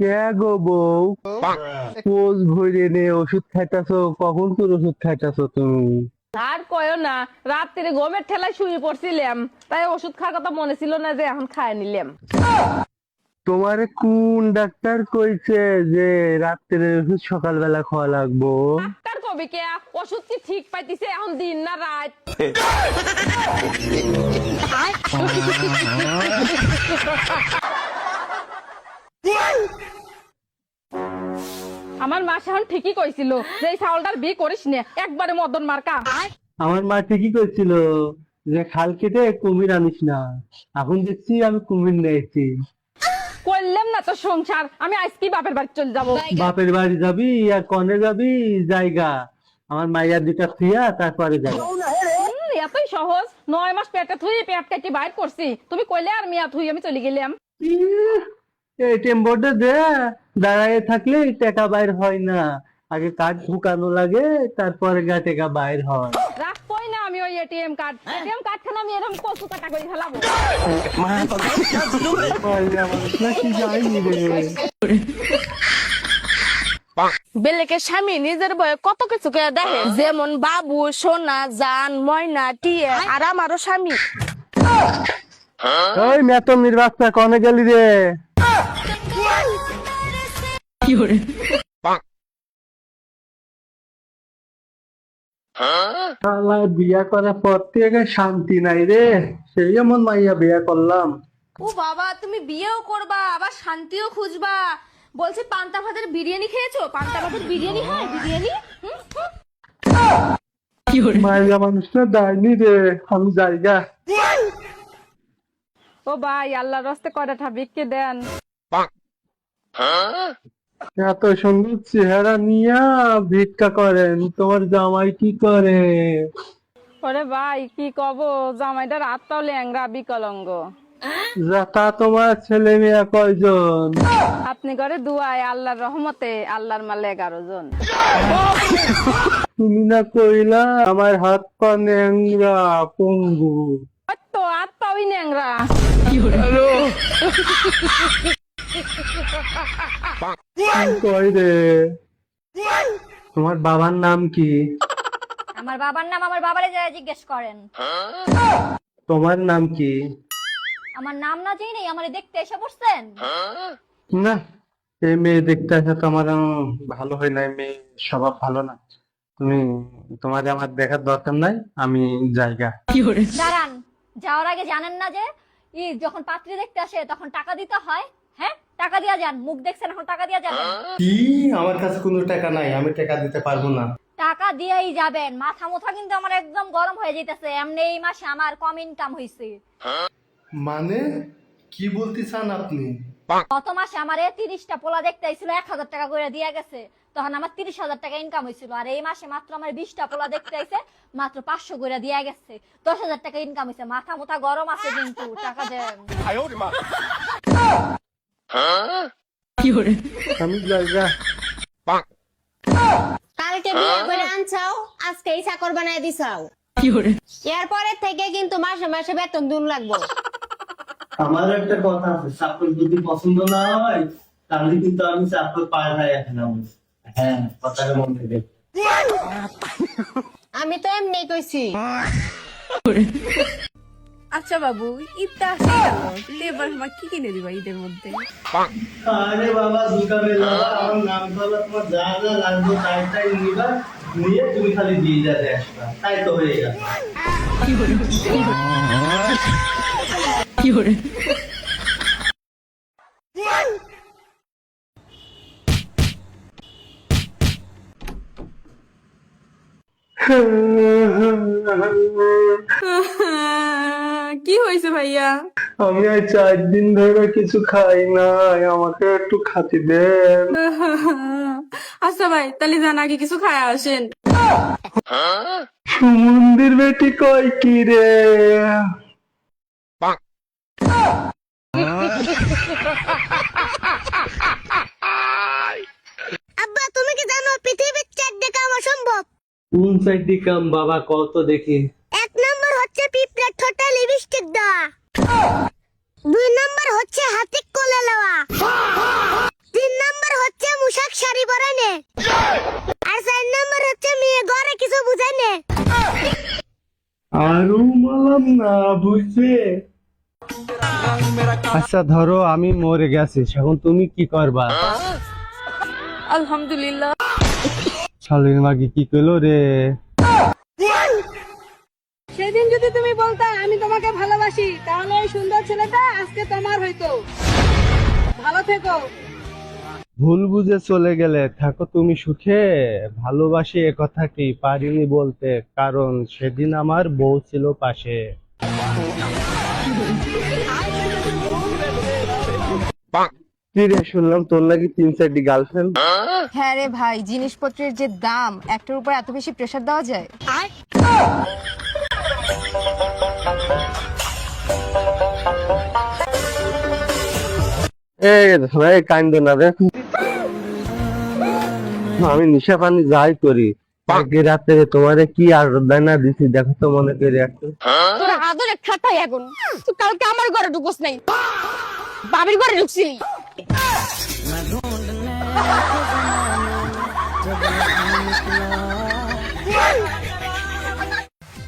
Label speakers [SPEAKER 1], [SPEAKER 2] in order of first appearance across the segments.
[SPEAKER 1] কে গো বউ, পোজ ভরে নে ওষুধ খাইতাছো? কখন তোর ওষুধ খাইতাছো তুমি?
[SPEAKER 2] আর কয়ও না, রাত্রে ঘুমের ঠেলায় শুয়ে পড়ছিলাম, তাই ওষুধ খাওয়ার কথা মনে ছিল না যে এখন খায় নিলাম।
[SPEAKER 1] তোমারে কোন ডাক্তার কইছে যে রাত্রে ওষুধ সকালবেলা খাওয়া লাগবো?
[SPEAKER 2] ডাক্তার কবি কে ওষুধ কি ঠিক পাইতিছে এখন দিন না রাত? আমার মা এখন ঠিকই কইছিল যে এই চাউলটার বিয়ে করিস নে, একবারে মদন মার্কা।
[SPEAKER 1] আমার মা ঠিকই কইছিল যে খাল কেটে কুমির আনিস না। এখন দেখছি আমি কুমির নিয়েছি।
[SPEAKER 2] করলাম না তো সংসার, আমি আজকে বাপের বাড়ি চলে যাবো।
[SPEAKER 1] বাপের বাড়ি যাবি আর কনে যাবি? জায়গা আমার মাইয়া দুটা থিয়া তারপরে যাবি।
[SPEAKER 2] এতই সহজ? 9 মাস পেটে থুই পেট কাটি বাইর করছি, তুমি কইলে আর মিয়া থুই আমি চলে গেলাম।
[SPEAKER 1] এটিএম বোর্ডে দে দাঁড়ায় থাকলে টাকা বাইর হয় না, আগে কার্ড ঢুকানো লাগে তারপরে গা টাকা বাইর হয়।
[SPEAKER 2] রাখবই না আমি ওই এটিএম কার্ড খানা আমি এরকম কচু কাটা করে ফেলাবো।
[SPEAKER 1] নাকি যায়নি রে।
[SPEAKER 3] বেলেকের স্বামী নিজের বয়ে কত কিছু কে দেখে, যেমন বাবু, সোনা, জান, ময়না, টিয়া। আর আমারও স্বামী।
[SPEAKER 1] ওই মেতনির বাচ্চা কনে গেলি রে? শালা বিয়া করার পর থেকে শান্তি নাই রে, সেই এমন মাইয়া বিয়া করলাম।
[SPEAKER 3] ও বাবা, তুমি বিয়েও করবা আবার শান্তিও খুঁজবা? বলছি পান্তা ভাতের বিরিয়ানি খেয়েছো? পান্তা ভাতের বিরিয়ানি হয়, বিরিয়ানি।
[SPEAKER 1] মাইয়া মানুষটা দেয়নি রে, আমি জায়গা।
[SPEAKER 2] ও ভাই, আল্লাহর রাস্তে কয়টা ভিক্ষে দেন।
[SPEAKER 1] এত সুন্দর চেহারা নিয়া ভিক্ষা করেন, তোমার জামাই কি করে?
[SPEAKER 2] ওরে ভাই কি কব, জামাইটার আত্মাও ল্যাংরা বিকলঙ্গ।
[SPEAKER 1] তা তোমার ছেলে মেয়ে কয়জন?
[SPEAKER 2] আপনি করে দুয়ায় আল্লাহর রহমতে আল্লাহর মালে 11 জন।
[SPEAKER 1] তুমি না কইলা আমার হাত পা ন্যাংরা পঙ্গু?
[SPEAKER 2] ওই তো আত্মাওই ল্যাংরা।
[SPEAKER 1] কই রে? তোমার বাবার নাম কি?
[SPEAKER 4] আমার বাবার নাম আমার বাবারে যারা জিজ্ঞেস করেন।
[SPEAKER 1] তোমার নাম কি?
[SPEAKER 4] আমার নাম না জেনেই আমারে দেখতে এসে পড়ছেন।
[SPEAKER 1] না, এই মেয়ে দেখতে আসা তো আমার ভালো হয় নাই, মেয়ে স্বভাব ভালো না। তুমি তোমার আমার দেখার দরকার নাই, আমি জায়গা।
[SPEAKER 4] দাঁড়ান, যাওয়ার আগে জানেন না যে যখন পাত্রী দেখতে আসে তখন টাকা দিতে হয়? হ্যাঁ, টাকা দিয়া যান। মুখ দেখছেন, এখন টাকা দিয়া যাবেন।
[SPEAKER 1] কি? আমার কাছে কোনো টাকা নাই, আমি টাকা দিতে পারবো না।
[SPEAKER 4] টাকা দিয়েই যাবেন। মাথা মুথা কিন্তু আমার একদম গরম হয়ে যাইতেছে। এমনি এই মাসে আমার কম ইনকাম হইছে।
[SPEAKER 1] মানে কি বলতে চান আপনি?
[SPEAKER 4] গত মাসে আমার 30টা পোলা দেখতে আইছিল, 1000 টাকা করে দিয়া গেছে। তখন আমার 30,000 টাকা ইনকাম হয়েছিল। আর এই মাসে মাত্র আমার 20টা পোলা দেখতে আইছে, মাত্র 500 করে দিয়া গেছে। 10,000 টাকা ইনকাম হয়েছে। মাথা মুথা গরম আছে কিন্তু টাকা দেন।
[SPEAKER 1] আমি জায়গা।
[SPEAKER 5] কালকে বিয়ে করে আনছাও, আজকেই চাকর বানায় দিছাও। এরপরে থেকে কিন্তু মাসে মাসে বেতন দুন লাগবো।
[SPEAKER 1] আমার একটা কথা আছে, চাকর যদি পছন্দ না হয় তাহলে কিন্তু আমি চাকর পাল্টাই রাখলাম। হ্যাঁ, কথাটা মনে রেখে।
[SPEAKER 5] আমি তো এমনি কইছি।
[SPEAKER 3] আচ্ছা বাবু, ঈদটা আসে গেল, তুই এবার আমার কি কিনে দিবা ঈদের মধ্যে?
[SPEAKER 1] আরে বাবা, দোকানে যাবা, আমার নাম বলা, তোমার যা যা লাগবে তাই তাই নিবা, নিয়ে তুমি খালি দিয়ে যাবে আসবা, তাই তো হয়ে গেল।
[SPEAKER 3] কি হয়েছে ভাইয়া?
[SPEAKER 1] আমি আজ 4 দিন ধরে কিছু খাই নাই, আমাকে একটু খাতি দেন।
[SPEAKER 3] আচ্ছা ভাই, তাহলে যান আগে কিছু খায় আসেন।
[SPEAKER 1] সুমন্দির বেটি কয় কি রে?
[SPEAKER 5] আব্বা, তুমি কি জানো পৃথিবীর 4 কাম অসম্ভব?
[SPEAKER 1] কোন সাইডে কাম বাবা, কত দেখি।
[SPEAKER 5] 1 নম্বর হচ্ছে পিঁপড়ার ঠোঁটে লিপস্টিক দেওয়া। 2 নম্বর
[SPEAKER 6] হচ্ছে হাতে কোলে লওয়া, 3 নাম্বার হচ্ছে মুশাক শাড়ি পরে নে, আর 4 নাম্বার হচ্ছে মেয়ে ঘরে কিছু বুঝাই নে।
[SPEAKER 1] আরো মালাম না বুঝছে। আচ্ছা ধরো আমি মরে গেছি, এখন তুমি কি করবা?
[SPEAKER 2] আলহামদুলিল্লাহ।
[SPEAKER 1] শালির মাগি কি কইলো রে?
[SPEAKER 2] সেদিন যদি তুমি বলতা আমি তোমাকে ভালোবাসি, তাহলে এই সুন্দর ছেলেটা আজকে তোমার হইতো। ভালো থেকো।
[SPEAKER 1] ভুল বুঝে চলে গেলে থাকো তুমি সুখে, ভালোবাসি এ কথা কি পারিনি বলতে, কারণ সেদিন আমার বউ ছিল পাশে। কি রে, শুনলাম তোর নাকি 3-4টি গার্লফ্রেন্ড?
[SPEAKER 7] হ্যাঁ রে ভাই, জিনিসপত্রের যে দাম, একটার উপর এত বেশি প্রেসার দেওয়া যায়?
[SPEAKER 1] এই কাইন্দ না রে, আমি নিশা পানি যাই করি, আজকে রাতে তোমারে কি আর দানা দিছি দেখো তো মনে করে একটু।
[SPEAKER 5] তোর আদরে খাটাই এখন, তুই কালকে আমার ঘরে ঢুকোস নাই, বাবির ঘরে ঢুকছিলি।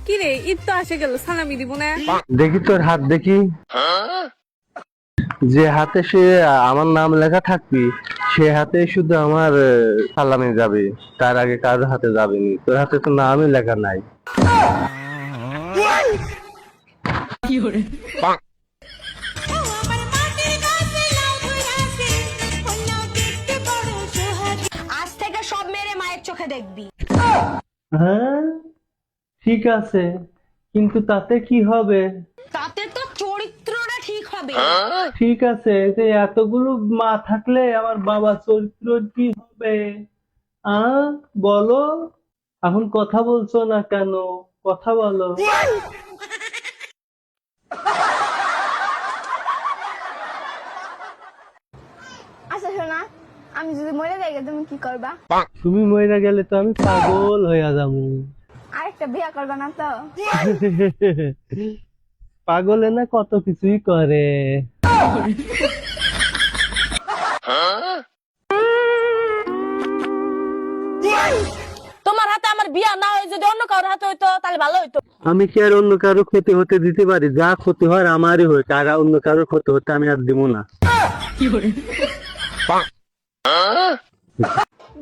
[SPEAKER 2] কি রে, ঈদ তো আসে গেল, সালামি দিব না?
[SPEAKER 1] দেখি তোর হাত দেখি, যে হাতে সে আমার নাম লেখা থাকবি সে হাতে শুধু আমার সালামি যাবে, তার আগে কারোর হাতে যাবে নি। তোর হাতে তো নামই লেখা নাই।
[SPEAKER 5] আজ থেকে সব মেরে মায়ের চোখে দেখবি।
[SPEAKER 1] হ্যাঁ ঠিক আছে, কিন্তু তাতে কি হবে?
[SPEAKER 5] তাতে তো চরিত্রটা ঠিক হবে।
[SPEAKER 1] ঠিক আছে, যে এতগুলো মা থাকলে আমার বাবা চরিত্র কি হবে? বলো, এখন কথা বলছো না কেন? কথা বলো।
[SPEAKER 6] আচ্ছা শোনা, আমি যদি মরে যাই তুমি কি করবা?
[SPEAKER 1] তুমি মরে গেলে তো আমি পাগল হইয়া যাবো।
[SPEAKER 6] আরেকটা বিয়ে করবা না তো?
[SPEAKER 1] পাগলে না কত কিছুই করে।
[SPEAKER 2] তোমার হাতে আমার বিয়া না হয় যদি অন্য কারোর হাতে হইতো তাহলে ভালো হইতো।
[SPEAKER 1] আমি কি আর অন্য কারো ক্ষতি হতে দিতে পারি? যা ক্ষতি হয় আমারই হয়, কারা অন্য কারোর ক্ষতি হতে আমি আর দিব না।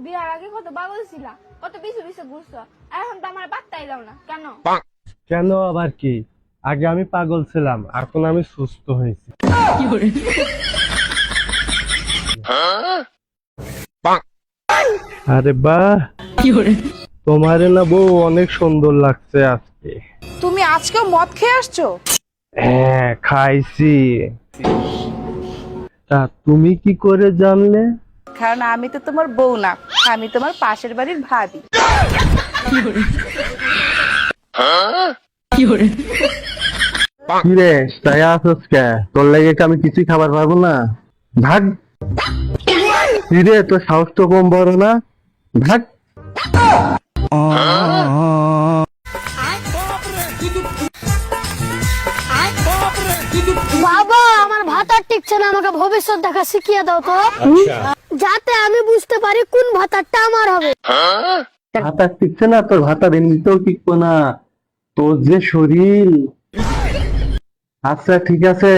[SPEAKER 6] বিয়ার আগে কত পাগল ছিলা, কত পিছু পিছু ঘুরছো, এখন তো আমার পাত্তাই দাও না কেন?
[SPEAKER 1] কেন আবার কি? আগে আমি পাগল ছিলাম, এখন আমি সুস্থ হয়েছি। আরে বাহ, তোমারে না বউ অনেক সুন্দর লাগছে আজকে।
[SPEAKER 7] তুমি আজকেও মদ খেয়ে আসছো?
[SPEAKER 1] হ্যাঁ খাইছি। তা তুমি কি করে জানলে?
[SPEAKER 7] কারণ আমি তো তোমার বউ না, আমি তোমার পাশের বাড়ির ভাবি।
[SPEAKER 1] কিরে তাই আসছ কে? তোর লাগে কি আমি কিছুই খাবার পারবো না? ভাগ। কিরে তোর সাহস তো কম বড় না? ভাগ।
[SPEAKER 6] বাবা আমার ভাত আর টিকছে না, আমাকে ভবিষ্যৎ দেখা শিখিয়ে দাও তো, যাতে আমি বুঝতে পারি কোন ভাতারটা আমার হবে।
[SPEAKER 1] ভাতা টিকছে না? তোর ভাতা এমনিতেও টিকবো না, তোর যে শরীর। আচ্ছা ঠিক আছে,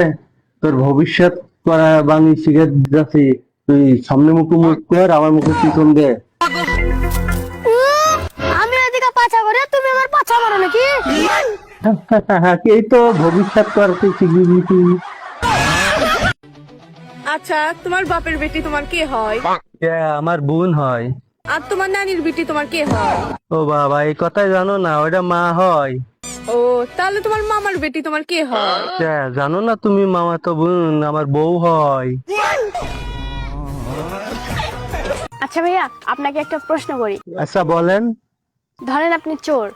[SPEAKER 1] তোর ভবিষ্যৎ করা বাঙি শিখে যাচ্ছি, তুই সামনে মুখে মুখ কর, আমার মুখে পিছন দে।
[SPEAKER 6] আমি এদিকে পাছা করে, তুমি আমার পাছা মারো নাকি?
[SPEAKER 1] এই তো ভবিষ্যৎ করতে শিখবি তুই।
[SPEAKER 2] আচ্ছা, তোমার বাপের বেটি তোমার কে হয়?
[SPEAKER 1] আমার বোন হয়।
[SPEAKER 2] আর তোমার নানির বেটি তোমার কে হয়?
[SPEAKER 1] ও বাবা, এই কথাই জানো না? ওটা মা হয়।
[SPEAKER 2] ও, তাহলে তোমার মামার বেটি তোমার কে হয়?
[SPEAKER 1] জানো না তুমি? মামা তো বোন আমার বউ হয়।
[SPEAKER 6] আচ্ছা ভাইয়া, আপনাকে একটা প্রশ্ন করি।
[SPEAKER 1] আচ্ছা বলেন।
[SPEAKER 6] ধরেন আপনি চোর।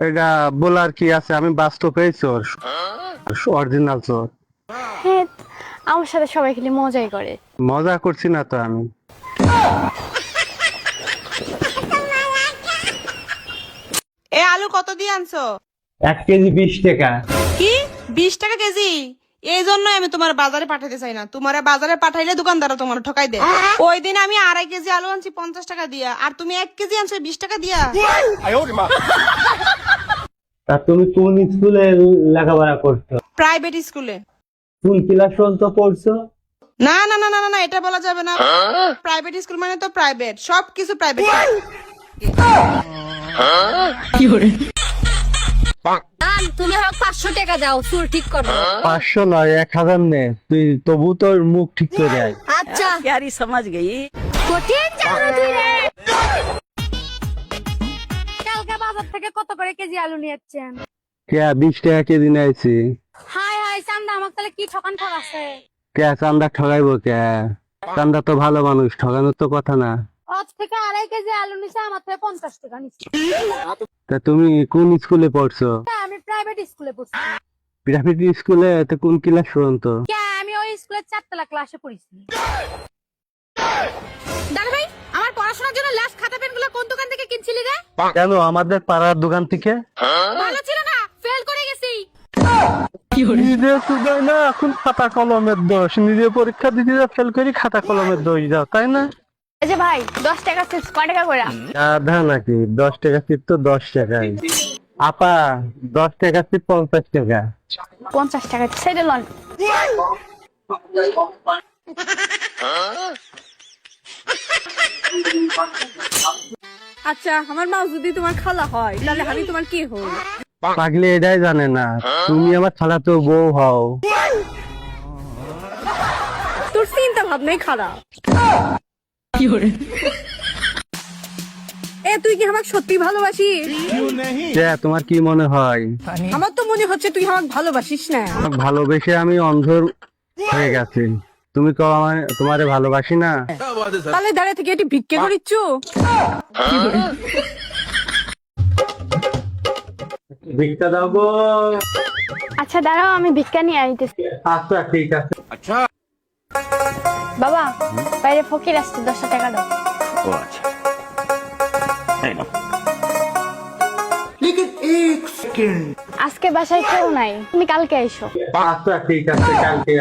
[SPEAKER 1] এটা বলার কি আছে? আমি বাস্তবেই চোর, অরিজিনাল চোর।
[SPEAKER 6] হ্যাঁ, আমার সাথে সবাই খালি মজাই করে।
[SPEAKER 1] মজা করছি না তো আমি।
[SPEAKER 7] এ আলু কত দিয়ে আনছো?
[SPEAKER 1] 1 কেজি 20 টাকা।
[SPEAKER 7] কি 20 টাকা কেজি?
[SPEAKER 2] এই জন্যই আমি তোমার বাজারে পাঠাতে চাই না। তোমার বাজারে পাঠাইলে দোকানদাররা তোমার ঠকাই দেয়। ওই দিন আমি 2.5 কেজি আলু আনছি 50 টাকা দিয়া, আর তুমি 1 কেজি আনছো 20 টাকা দিয়া।
[SPEAKER 1] তা তুমি কোন স্কুলে লেখাপড়া করছো?
[SPEAKER 2] প্রাইভেট স্কুলে।
[SPEAKER 1] কোন ক্লাস পর্যন্ত পড়ছো?
[SPEAKER 2] না না না না না, এটা বলা যাবে না। প্রাইভেট স্কুল মানে তো প্রাইভেট, সবকিছু প্রাইভেট।
[SPEAKER 4] তুমি হোক 500 টাকা দাও, চুল ঠিক করো।
[SPEAKER 1] 500 নয় 1000 নে, তুই তবু তোর মুখ ঠিক করে আয়।
[SPEAKER 4] আচ্ছা
[SPEAKER 8] प्यारी समझ गई।
[SPEAKER 4] কঠিন জানো তুই রে। কালকে বাজার থেকে কত করে কেজি আলু নিয়ে যাচ্ছেন?
[SPEAKER 1] কে 20 টাকা কেজি নিয়েছি।
[SPEAKER 4] হাই হাই চান্দা, আমাকে তাহলে কি ঠকান ঠকাছে?
[SPEAKER 1] কে চান্দা ঠগাইবো কে? চান্দা তো ভালো মানুষ, ঠগানোর তো কথা না।
[SPEAKER 4] আজ থেকে 2.5 কেজি আলু নিছে, আমার থেকে 50 টাকা নিচ্ছে।
[SPEAKER 1] তা তুমি কোন স্কুলে পড়ছো?
[SPEAKER 4] আমি প্রাইভেট স্কুলে পড়ছি।
[SPEAKER 1] প্রাইভেট স্কুলে তো কোন ক্লাস পর্যন্ত?
[SPEAKER 4] আমি ওই স্কুলের 4তলা ক্লাসে পড়েছি। দাদা ভাই, আমার পড়াশোনার জন্য লাস্ট খাতা পেন গুলো কোন দোকান থেকে কিনছিলি রে?
[SPEAKER 1] কেন আমাদের পাড়ার দোকান থেকে?
[SPEAKER 4] ভালো ছিল না, ফেল করে গেছি।
[SPEAKER 1] নিজে সুদাই না, এখন খাতা কলমের দোষ। নিজে পরীক্ষা দিতে যা ফেল করি, খাতা কলমের দোষ দাও, তাই না?
[SPEAKER 4] এই যে ভাই 10 টাকা চিপস কয় টাকা করে?
[SPEAKER 1] আধা নাকি 10 টাকা চিপ তো 10 টাকাই। আপা 10 টাকা চিপ 50 টাকা।
[SPEAKER 4] 50 টাকা ছেড়ে লন।
[SPEAKER 2] আচ্ছা, আমার মা যদি তোমার খালা হয় তাহলে আমি তোমার কি হই?
[SPEAKER 1] পাগলি এটাই জানে না, তুমি আমার খালাতো বউ হও।
[SPEAKER 2] তোর চিন্তা ভাবনাই খারাপ। এ তুই কি আমাকে সত্যি ভালোবাসিস?
[SPEAKER 1] কে, তোমার কি মনে হয়?
[SPEAKER 2] আমার তো মনে হচ্ছে তুই আমাকে ভালোবাসিস না।
[SPEAKER 1] ভালোবেসে আমি অন্ধ হয়ে গেছি। তুমি তো তোমারে ভালোবাসি না।
[SPEAKER 2] তাহলে দাঁড়িয়ে থেকে এটি ভিক্ষে করিচ্ছ?
[SPEAKER 1] ভিক্ষা দাও গো।
[SPEAKER 4] আচ্ছা দাঁড়াও, আমি ভিক্ষা নিয়ে আইতেছি।
[SPEAKER 1] আচ্ছা ঠিক আছে।
[SPEAKER 4] বাবা, বাইরে ফকির আসছে, 10 টাকা দাও।
[SPEAKER 8] ओ अच्छा। नहीं ना।
[SPEAKER 4] আজকে বাসায় কেউ নাই, তুমি কালকে আইসো।
[SPEAKER 1] আচ্ছা ঠিক আছে, কালকে